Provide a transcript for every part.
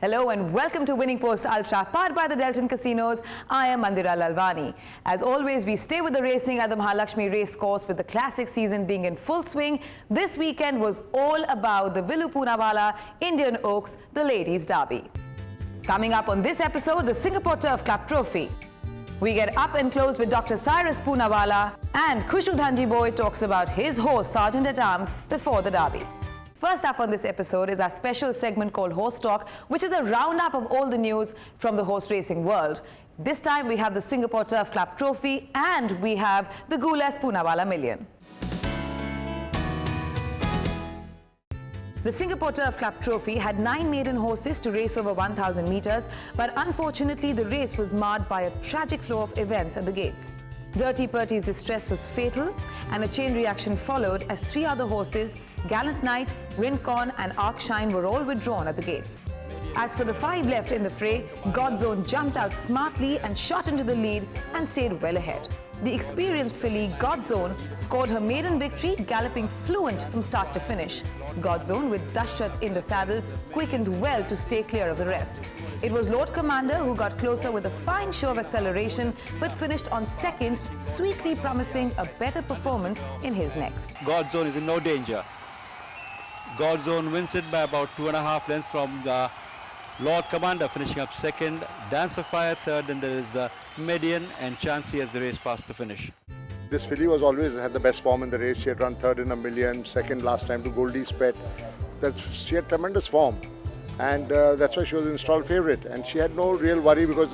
Hello and welcome to Winning Post Ultra, powered by the Delton Casinos. I am Mandira Lalwani. As always, we stay with the racing at the Mahalakshmi race course with the classic season being in full swing. This weekend was all about the Villoo Poonawalla Indian Oaks, the Ladies' Derby. Coming up on this episode, the Singapore Turf Club Trophy. We get up and close with Dr. Cyrus Poonawalla, and Khushbu Dhanji Boy talks about his horse Sergeant at Arms before the Derby. First up on this episode is our special segment called Horse Talk, which is a roundup of all the news from the horse racing world. This time we have the Singapore Turf Club Trophy and we have the Gool S Poonawalla Million. The Singapore Turf Club Trophy had 9 maiden horses to race over 1,000 metres, but unfortunately the race was marred by a tragic flow of events at the gates. Dirty Purty's distress was fatal and a chain reaction followed as 3 other horses, Gallant Knight, Rincon and Arkshine, were all withdrawn at the gates. As for the 5 left in the fray, Godzone jumped out smartly and shot into the lead and stayed well ahead. The experienced filly Godzone scored her maiden victory, galloping fluent from start to finish. Godzone, with Dashrath in the saddle, quickened well to stay clear of the rest. It was Lord Commander who got closer with a fine show of acceleration but finished on second, sweetly promising a better performance in his next. Godzone is in no danger. Godzone wins it by about 2.5 lengths from the Lord Commander, finishing up second, Dance of Fire third, and there is the Median and Chansey as the race past the finish. This filly was always had the best form in the race. She had run third in a million, second last time to Goldie's Pet. She had tremendous form, and that's why she was installed favourite. And she had no real worry because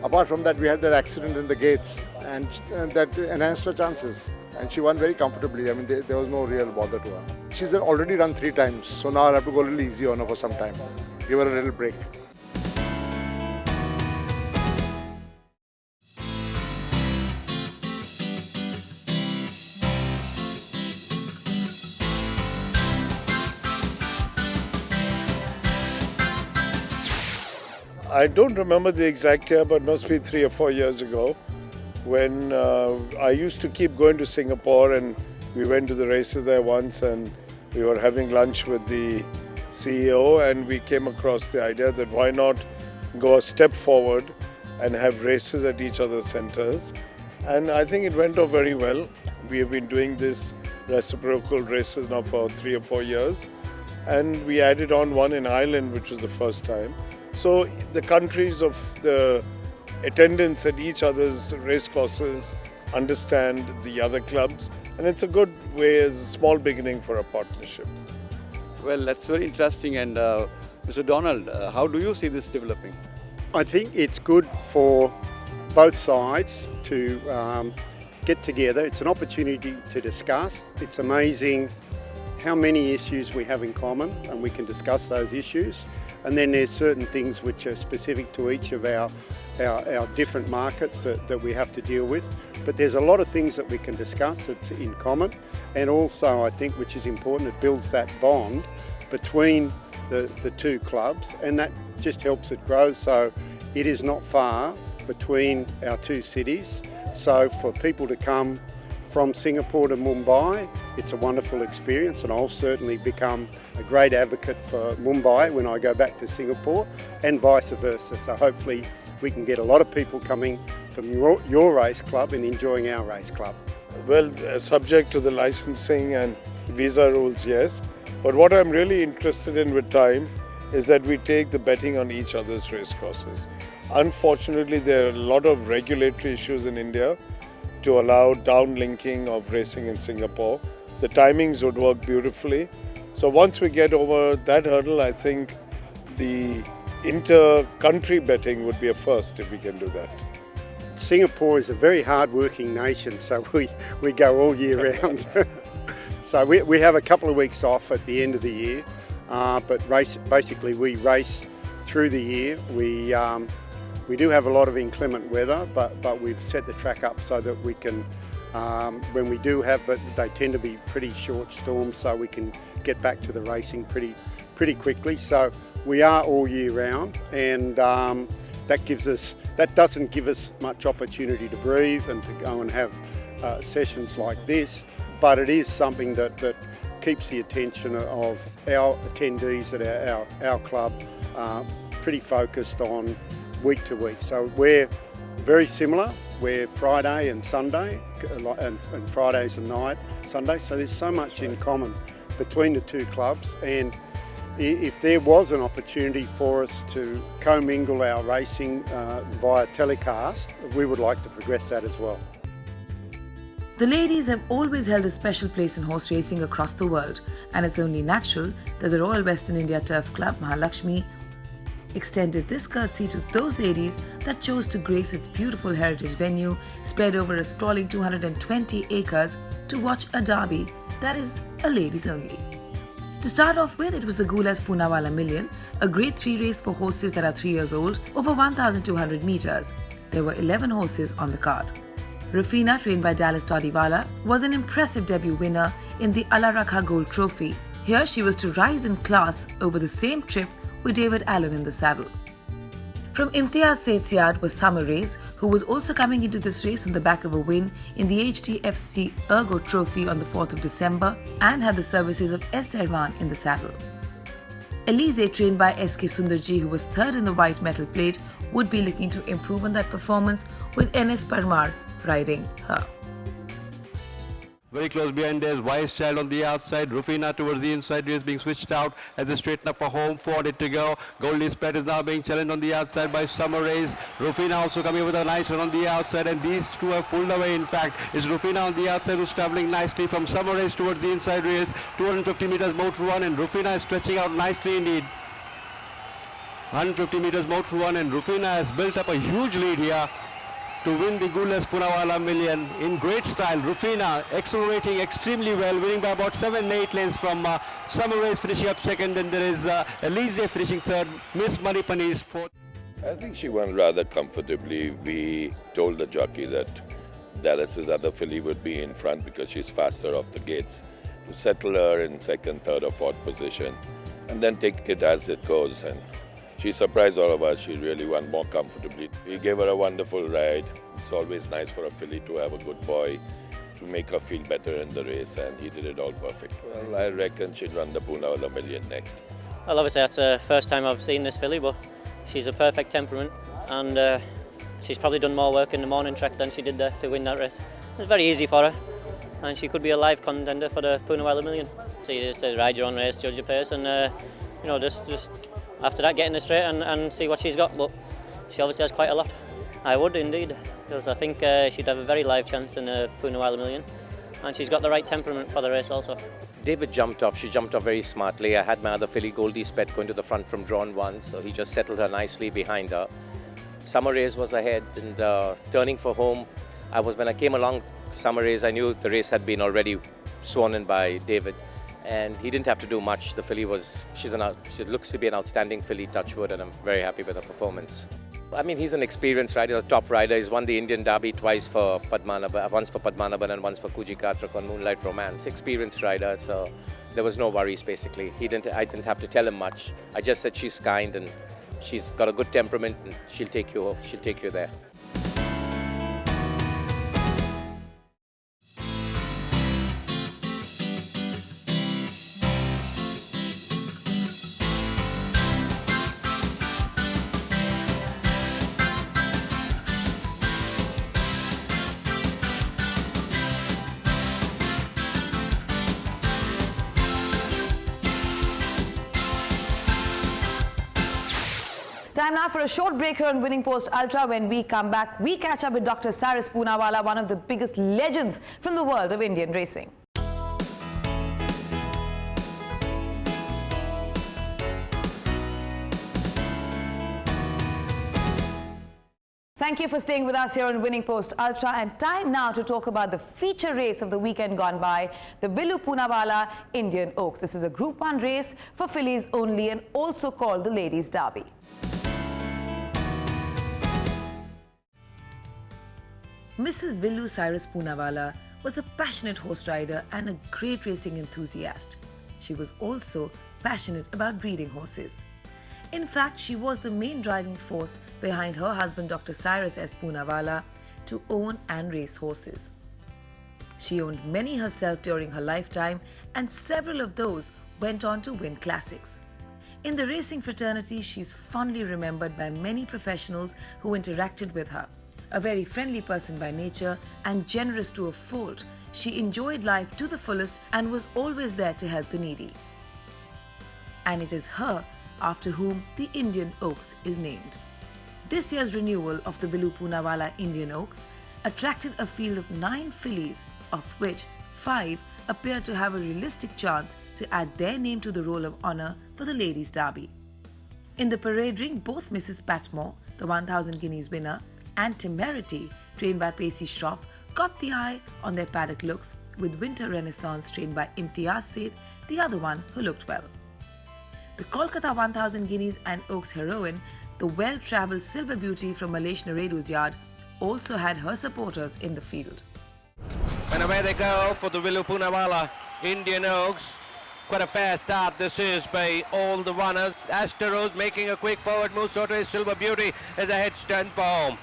apart from that, we had that accident in the gates, and that enhanced her chances. And she won very comfortably. I mean, there was no real bother to her. She's already run 3 times, so now I have to go a little easy on her for some time. Give her a little break. I don't remember the exact year, but must be 3 or 4 years ago, when I used to keep going to Singapore, and we went to the races there once, and we were having lunch with the CEO, and we came across the idea that why not go a step forward and have races at each other's centres. And I think it went off very well. We have been doing this Reciprocal races now for 3 or 4 years, and we added on one in Ireland, which was the first time. So the countries of the attendants at each other's race courses understand the other clubs, and it's a good way as a small beginning for a partnership. Well, that's very interesting. And Mr. Donald, how do you see this developing? I think it's good for both sides to get together. It's an opportunity to discuss. It's amazing how many issues we have in common, and we can discuss those issues. And then there's certain things which are specific to each of our different markets that we have to deal with. But there's a lot of things that we can discuss that's in common. And also, I think, which is important, it builds that bond between the 2 clubs, and that just helps it grow. So it is not far between our 2 cities. So for people to come from Singapore to Mumbai, it's a wonderful experience, and I'll certainly become a great advocate for Mumbai when I go back to Singapore, and vice versa. So hopefully we can get a lot of people coming from your race club and enjoying our race club. Well, subject to the licensing and visa rules, yes. But what I'm really interested in with time is that we take the betting on each other's race courses. Unfortunately, there are a lot of regulatory issues in India to allow downlinking of racing in Singapore. The timings would work beautifully. So once we get over that hurdle, I think the inter-country betting would be a first if we can do that. Singapore is a very hard-working nation, so we go all year round. So we have a couple of weeks off at the end of the year, but basically we race through the year. We do have a lot of inclement weather, but we've set the track up so that we can, when we do have it, they tend to be pretty short storms, so we can get back to the racing pretty quickly. So we are all year round, and that doesn't give us much opportunity to breathe and to go and have sessions like this, but it is something that keeps the attention of our attendees at our club pretty focused on week to week. So we're very similar. We're Friday and Sunday, and Fridays and night, Sunday. So there's so much in common between the two clubs. And if there was an opportunity for us to commingle our racing via telecast, we would like to progress that as well. The ladies have always held a special place in horse racing across the world, and it's only natural that the Royal Western India Turf Club, Mahalakshmi, extended this courtesy to those ladies that chose to grace its beautiful heritage venue, spread over a sprawling 220 acres, to watch a derby that is a ladies only. To start off with, it was the Gool S Poonawalla Million, a Grade 3 race for horses that are 3 years old, over 1,200 meters. There were 11 horses on the card. Ruffina, trained by Dallas Todiwala, was an impressive debut winner in the Alla Rakha Gold Trophy. Here she was to rise in class over the same trip with David Allen in the saddle. From Imtiaz Seth's yard was Summer Race, who was also coming into this race on the back of a win in the HDFC Ergo Trophy on the 4th of December and had the services of S. Erwan in the saddle. Elise, trained by SK Sundarji, who was third in the white metal plate, would be looking to improve on that performance with NS Parmar riding her. Very close behind there's Wise Child on the outside. Ruffina towards the inside race being switched out as they straighten up for home. 400 to go. Gold S is now being challenged on the outside by Summer Race. Ruffina also coming with a nice run on the outside, and these two have pulled away. In fact, it's Ruffina on the outside who's traveling nicely from Summer Race towards the inside race. 250 meters more to run, and Ruffina is stretching out nicely indeed. 150 meters more to run, and Ruffina has built up a huge lead here to win the Gool S Poonawalla Million in great style. Ruffina accelerating extremely well, winning by about 7-8 lengths from Summer Race finishing up second, and there is Elise finishing third, Miss Manipani is fourth. I think she won rather comfortably. We told the jockey that Dallas's other filly would be in front because she's faster off the gates, to settle her in second, third or fourth position and then take it as it goes. And she surprised all of us. She really won more comfortably. We gave her a wonderful ride. It's always nice for a filly to have a good boy to make her feel better in the race, and he did it all perfect. Well, I reckon she'd run the Poonawalla Million next. Well, obviously that's the first time I've seen this filly, but she's a perfect temperament, and she's probably done more work in the morning track than she did there to win that race. It was very easy for her, and she could be a live contender for the Poonawalla Million. So you just ride your own race, judge your pace, and you know, just after that get in the straight and see what she's got. But she obviously has quite a lot. I would indeed, because I think she'd have a very live chance in the Poonawalla Million, and she's got the right temperament for the race also. David jumped off. She jumped off very smartly. I had my other filly, Gool S, going to the front from drawn one, so he just settled her nicely behind her. Summer Race was ahead, and turning for home, when I came along Summer Race, I knew the race had been already sworn in by David, and he didn't have to do much. The filly she looks to be an outstanding filly, touchwood, and I'm very happy with her performance. I mean, he's an experienced rider, a top rider. He's won the Indian Derby twice for Padmanabhan, once for Padmanabhan and once for Kuji Katrak on Moonlight Romance. Experienced rider, so there was no worries basically. I didn't have to tell him much. I just said she's kind and she's got a good temperament, and she'll take you there. Time now for a short break here on Winning Post Ultra. When we come back, we catch up with Dr. Cyrus Poonawalla, one of the biggest legends from the world of Indian racing. Thank you for staying with us here on Winning Post Ultra, and time now to talk about the feature race of the weekend gone by, the Villoo Poonawalla Indian Oaks. This is a Group 1 race for fillies only and also called the Ladies' Derby. Mrs. Villoo Cyrus Poonawalla was a passionate horse rider and a great racing enthusiast. She was also passionate about breeding horses. In fact, she was the main driving force behind her husband Dr. Cyrus S. Poonawalla to own and race horses. She owned many herself during her lifetime, and several of those went on to win classics. In the racing fraternity, she's fondly remembered by many professionals who interacted with her. A very friendly person by nature and generous to a fault, she enjoyed life to the fullest and was always there to help the needy. And it is her after whom the Indian Oaks is named. This year's renewal of the Villoo Poonawalla Indian Oaks attracted a field of 9 fillies, of which 5 appear to have a realistic chance to add their name to the roll of honour for the Ladies' Derby. In the parade ring, both Mrs. Patmore, the 1000 guineas winner, and Temerity, trained by Pacey Shroff, got the eye on their paddock looks, with Winter Renaissance trained by Imtiaz Seth, the other one who looked well. The Kolkata 1000 guineas and Oaks heroine, the well-travelled Silver Beauty from Malesh Narredu's yard, also had her supporters in the field. And away they go for the Villoo Poonawalla Indian Oaks. Quite a fair start this is by all the runners. Asteros making a quick forward move, so is Silver Beauty as a head turn for home.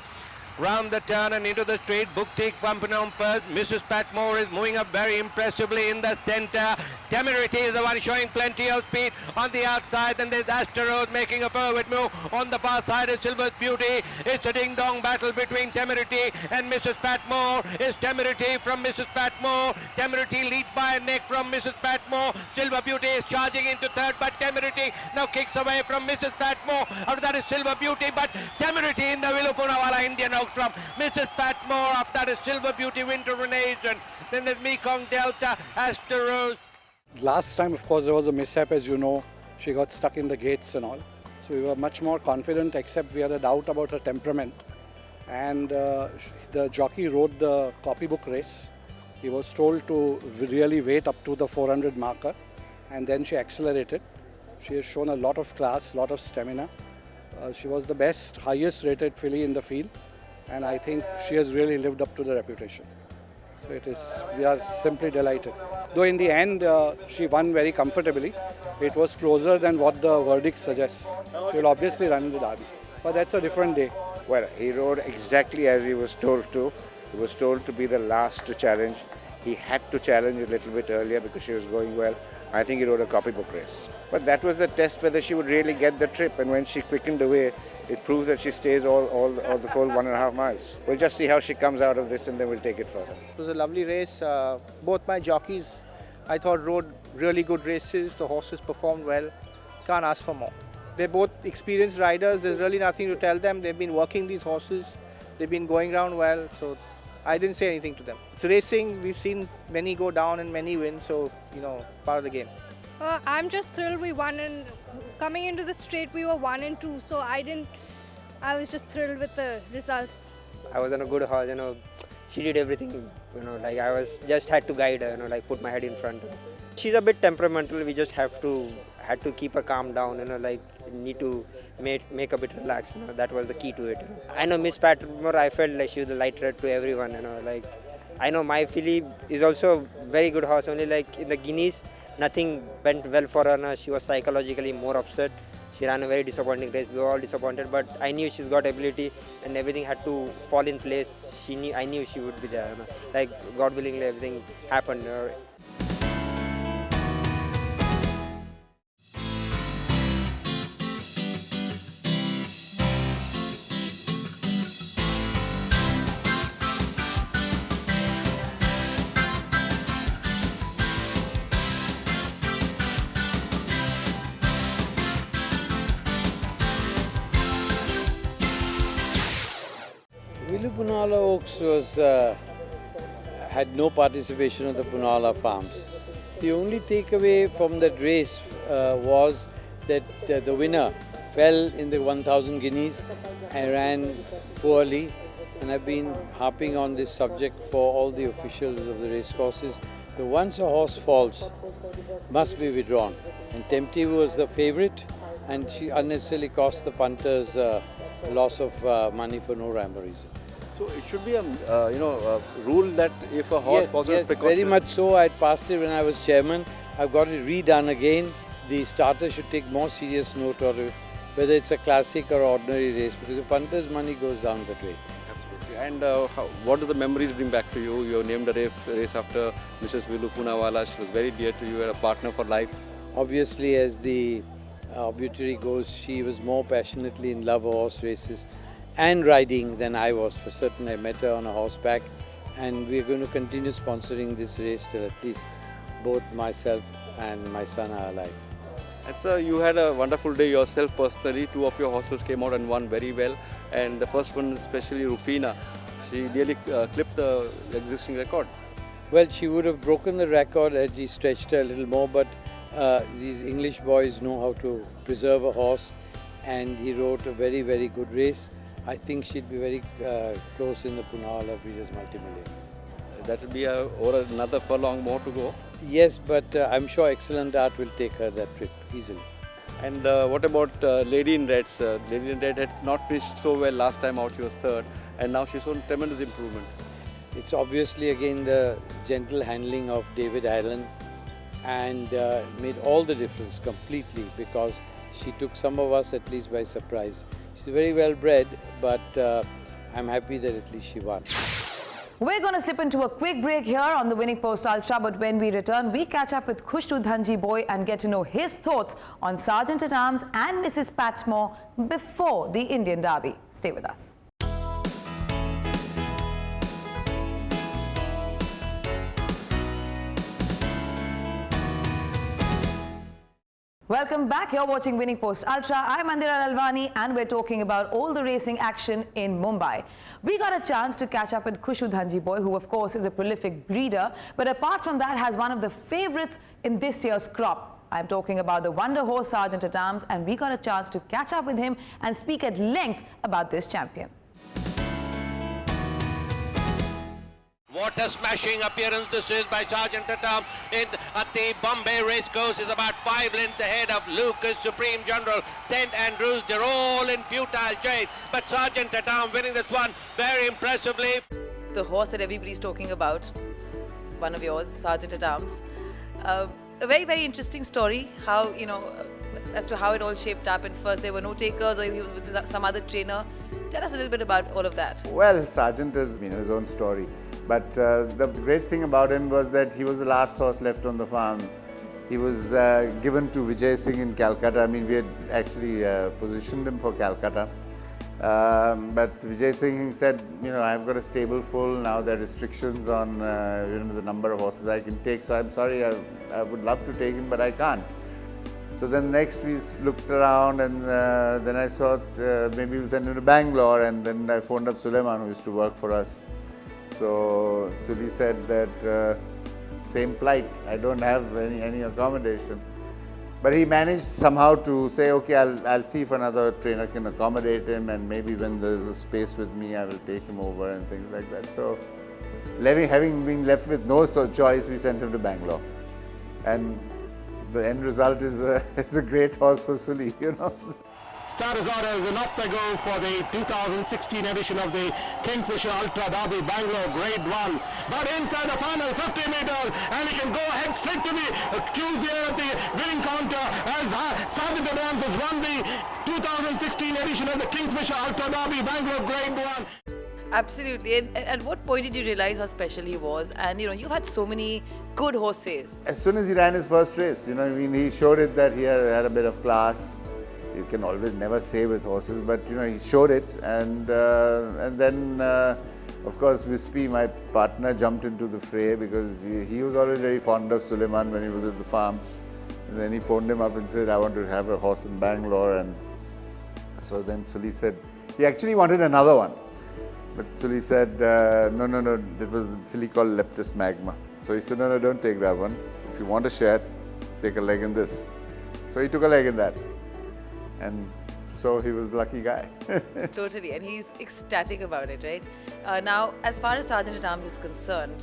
Round the turn and into the straight, Buktik from Phnom first. Mrs. Patmore is moving up very impressively in the centre. Temerity is the one showing plenty of speed on the outside, and there's Asteros making a forward move. On the far side is Silver Beauty. It's a ding-dong battle between Temerity and Mrs. Patmore. It's Temerity from Mrs. Patmore. Temerity lead by a neck from Mrs. Patmore. Silver Beauty is charging into third, but Temerity now kicks away from Mrs. Patmore. After that is Silver Beauty, but Temerity in the Villoo Poonawalla Indian Oaks from Mrs. Patmore. After that is Silver Beauty, Winter Renaissance. Then there's Mekong Delta, Asteros. Last time, of course, there was a mishap, as you know. She got stuck in the gates and all. So we were much more confident, except we had a doubt about her temperament. And the jockey rode the copybook race. He was told to really wait up to the 400 marker, and then she accelerated. She has shown a lot of class, lot of stamina. She was the best, highest rated filly in the field, and I think she has really lived up to the reputation. So we are simply delighted. Though in the end, she won very comfortably. It was closer than what the verdict suggests. She will obviously run in the Derby, but that's a different day. Well, he rode exactly as he was told to. He was told to be the last to challenge. He had to challenge a little bit earlier because she was going well. I think he rode a copybook race. But that was the test whether she would really get the trip, and when she quickened away, it proved that she stays all the full 1.5 miles. We'll just see how she comes out of this, and then we'll take it further. It was a lovely race. Both my jockeys, I thought, rode really good races. The horses performed well. Can't ask for more. They're both experienced riders. There's really nothing to tell them. They've been working these horses. They've been going around well. So I didn't say anything to them. It's racing. We've seen many go down and many win. So, part of the game. I'm just thrilled we won, and coming into the straight we were 1 and 2. So I was just thrilled with the results. I was on a good horse. She did everything. Like I was just had to guide her. Like put my head in front. She's a bit temperamental. We just had to keep her calm down. Need to make a bit relaxed. That was the key to it. I know Miss Patmore. I felt like she was the light red to everyone. I know my filly is also a very good horse. Only like in the Guineas, nothing went well for her. She was psychologically more upset. She ran a very disappointing race. We were all disappointed, but I knew she's got ability, and everything had to fall in place. I knew she would be there. Like God willingly, everything happened. Villoo Poonawalla Oaks had no participation of the Poonawalla farms. The only takeaway from that race was that the winner fell in the 1000 guineas and ran poorly. And I've been harping on this subject for all the officials of the race courses. So once a horse falls, must be withdrawn. And Tempty was the favourite, and she unnecessarily cost the punters loss of money for no rhyme or reason. So it should be a rule that if a horse falls yes, very much so. I passed it when I was chairman. I've got it redone again. The starter should take more serious note of it, whether it's a classic or ordinary race, because the punter's money goes down that way. Absolutely. And what do the memories bring back to you? You named a race after Mrs. Villoo Poonawalla. She was very dear to you and a partner for life. Obviously, as the obituary goes, she was more passionately in love of horse races and riding than I was. For certain, I met her on a horseback, and we're going to continue sponsoring this race till at least both myself and my son are alive. And sir, you had a wonderful day yourself personally. Two of your horses came out and won very well. And the first one, especially Ruffina, she nearly clipped the existing record. Well, she would have broken the record had he stretched her a little more, but these English boys know how to preserve a horse, and he rode a very, very good race. I think she'd be very close in the Poonawalla Breeders' Multi-Million. That will be over another furlong more to go. Yes, but I'm sure Excellent Art will take her that trip easily. And what about Lady in Reds? Lady in Red had not finished so well last time out, she was third, and now she's shown tremendous improvement. It's obviously again the gentle handling of David Allen, and made all the difference completely, because she took some of us at least by surprise. She's very well bred, but I'm happy that at least she won. We're going to slip into a quick break here on the Winning Post Ultra, but when we return, we catch up with Khushru Dhanji Boy and get to know his thoughts on Sergeant at Arms and Mrs. Patmore before the Indian Derby. Stay with us. Welcome back. You're watching Winning Post Ultra. I'm Mandira Lalwani, and we're talking about all the racing action in Mumbai. We got a chance to catch up with Khushru Dhanji Boy, who of course is a prolific breeder, but apart from that has one of the favourites in this year's crop. I'm talking about the wonder horse Sergeant at Arms, and we got a chance to catch up with him and speak at length about this champion. What a smashing appearance this is by Sergeant at Arms at the Bombay Racecourse. Is about 5 lengths ahead of Lucas, Supreme General, St. Andrews. They're all in futile chase, but Sergeant at Arms winning this one very impressively. The horse that everybody's talking about, one of yours, Sergeant at Arms. A very, very interesting story, how, you know, as to how it all shaped up. And first there were no takers, or he was with some other trainer. Tell us a little bit about all of that. Well, Sergeant is his own story. But the great thing about him was that he was the last horse left on the farm. He was given to Vijay Singh in Calcutta. I mean, we had actually positioned him for Calcutta. But Vijay Singh said, I've got a stable full. Now there are restrictions on the number of horses I can take. So I'm sorry, I would love to take him, but I can't. So then next we looked around, and then I thought maybe we'll send him to Bangalore. And then I phoned up Suleiman, who used to work for us. So Suli said that same plight, I don't have any accommodation. But he managed somehow to say, okay, I'll see if another trainer can accommodate him, and maybe when there's a space with me, I will take him over and things like that. So having been left with no choice, we sent him to Bangalore. And the end result is a great horse for Suli, Starters orders, and off they go for the 2016 edition of the Kingfisher Ultra Derby Bangalore Grade 1. But inside the final 50 meters, and he can go ahead straight to the queues here at the winning counter as Sergeant at Arms has won the 2016 edition of the Kingfisher Ultra Derby Bangalore Grade 1. Absolutely. And at what point did you realize how special he was? And you had so many good horses. As soon as he ran his first race, he showed it that he had a bit of class. You can always never say with horses, but he showed it, and then of course Wispy, my partner, jumped into the fray because he was always very fond of Suleiman when he was at the farm, and then he phoned him up and said, I want to have a horse in Bangalore. And so then Suli said he actually wanted another one, but Suli said no, that was a filly called Leptis Magma. So he said, no, don't take that one. If you want a share, take a leg in this. So he took a leg in that. And so he was the lucky guy. Totally, and he's ecstatic about it, right? Now, as far as Sergeant at Arms is concerned,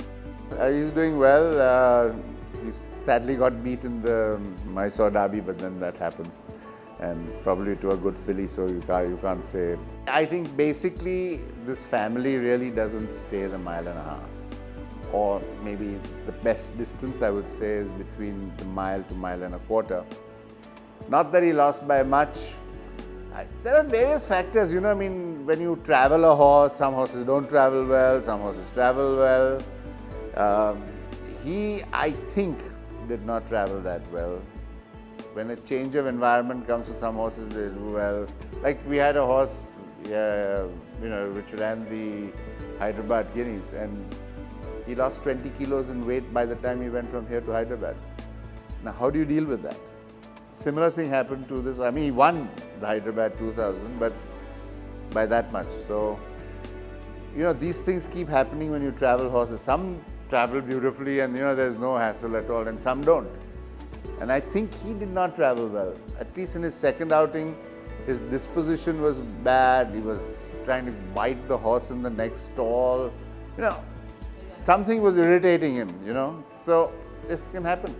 he's doing well. He sadly got beat in the Mysore Derby, but then that happens, and probably to a good filly, so you can't say. I think basically this family really doesn't stay the mile and a half, or maybe the best distance I would say is between the mile to mile and a quarter. Not that he lost by much. There are various factors, when you travel a horse, some horses don't travel well, some horses travel well. He, I think, did not travel that well. When a change of environment comes to some horses, they do well. Like we had a horse, which ran the Hyderabad Guineas, and he lost 20 kilos in weight by the time he went from here to Hyderabad. Now, how do you deal with that? Similar thing happened to this. I mean, he won the Hyderabad 2000, but by that much. So, these things keep happening when you travel horses. Some travel beautifully and, there's no hassle at all, and some don't. And I think he did not travel well. At least in his second outing, his disposition was bad. He was trying to bite the horse in the next stall. Something was irritating him, So this can happen.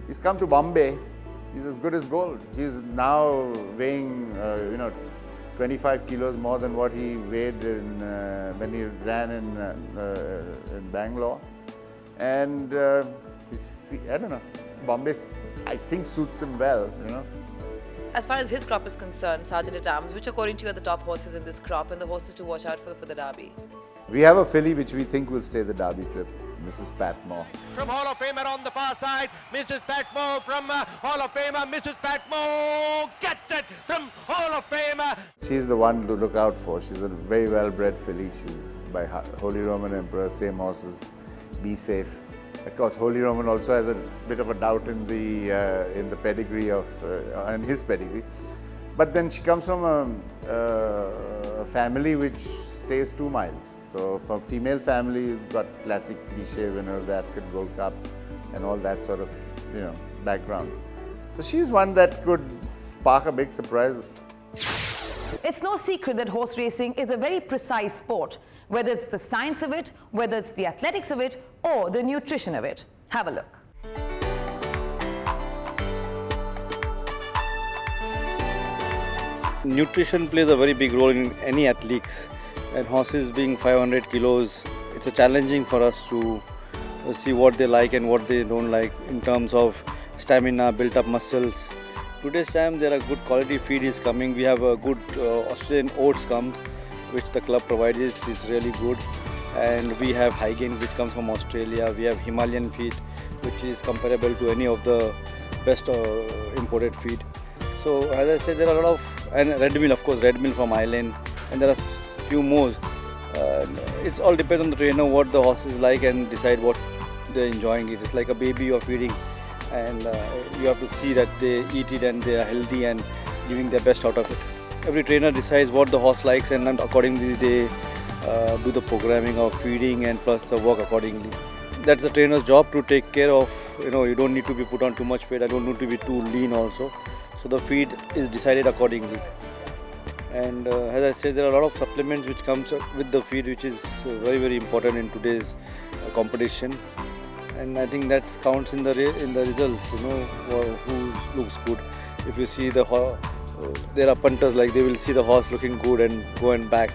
He's come to Bombay. He's as good as gold. He's now weighing, 25 kilos more than what he weighed when he ran in Bangalore. And I don't know, Bombay, I think, suits him well, As far as his crop is concerned, Sergeant at Arms, which according to you are the top horses in this crop and the horses to watch out for the Derby? We have a filly which we think will stay the Derby trip, Mrs. Patmore. From Hall of Famer on the far side, Mrs. Patmore from Hall of Famer. Mrs. Patmore gets it from Hall of Famer. She's the one to look out for. She's a very well-bred filly. She's by Holy Roman Emperor, same horses, Be Safe. Of course, Holy Roman also has a bit of a doubt in the pedigree of in his pedigree, but then she comes from a family which stays 2 miles. So, for female family, it's got classic cliche winner, the Ascot Gold Cup, and all that sort of background. So she's one that could spark a big surprise. It's no secret that horse racing is a very precise sport, whether it's the science of it, whether it's the athletics of it, or the nutrition of it. Have a look. Nutrition plays a very big role in any athletics, and horses being 500 kilos, it's challenging for us to see what they like and what they don't like in terms of stamina, built up muscles. Today's time there are good quality feed is coming. We have a good Australian oats comes, which the club provides, is really good, and we have high gain which comes from Australia. We have Himalayan feed which is comparable to any of the best imported feed. So as I said, there are a lot of, and red mill, of course, red mill from Ireland, and there are few more. It's all depends on the trainer what the horse is like and decide what they're enjoying it. It's like a baby you're feeding, and you have to see that they eat it and they are healthy and giving their best out of it. Every trainer decides what the horse likes, and then accordingly they do the programming of feeding and plus the work accordingly. That's the trainer's job to take care of, you don't need to be put on too much weight, I don't need to be too lean also. So the feed is decided accordingly. And as I said, there are a lot of supplements which comes with the feed, which is very, very important in today's competition. And I think that counts in the results, who looks good. If you see the horse, there are punters, like they will see the horse looking good and go and back.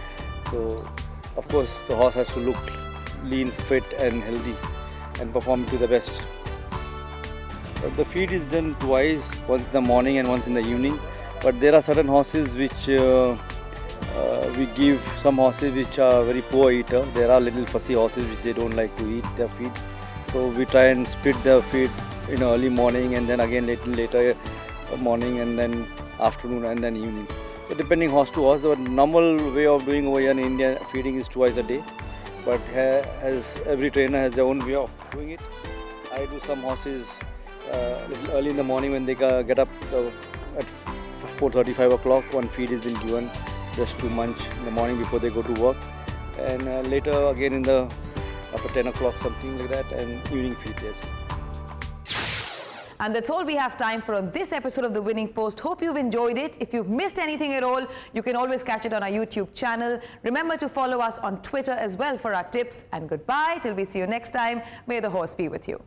So of course the horse has to look lean, fit and healthy and perform to the best. The feed is done twice, once in the morning and once in the evening. But there are certain horses which we give, some horses which are very poor eater. There are little fussy horses which they don't like to eat their feed. So we try and split the feed in early morning and then again later morning and then afternoon and then evening. So depending horse to horse, the normal way of doing over here in India, feeding is twice a day. But as every trainer has their own way of doing it. I do some horses a little early in the morning when they get up at 4:30, 5 o'clock, one feed has been given just to munch in the morning before they go to work, and later again after 10 o'clock, something like that, and evening feed, yes. And that's all we have time for on this episode of The Winning Post. Hope you've enjoyed it. If you've missed anything at all, you can always catch it on our YouTube channel. Remember to follow us on Twitter as well for our tips. And goodbye till we see you next time. May the horse be with you.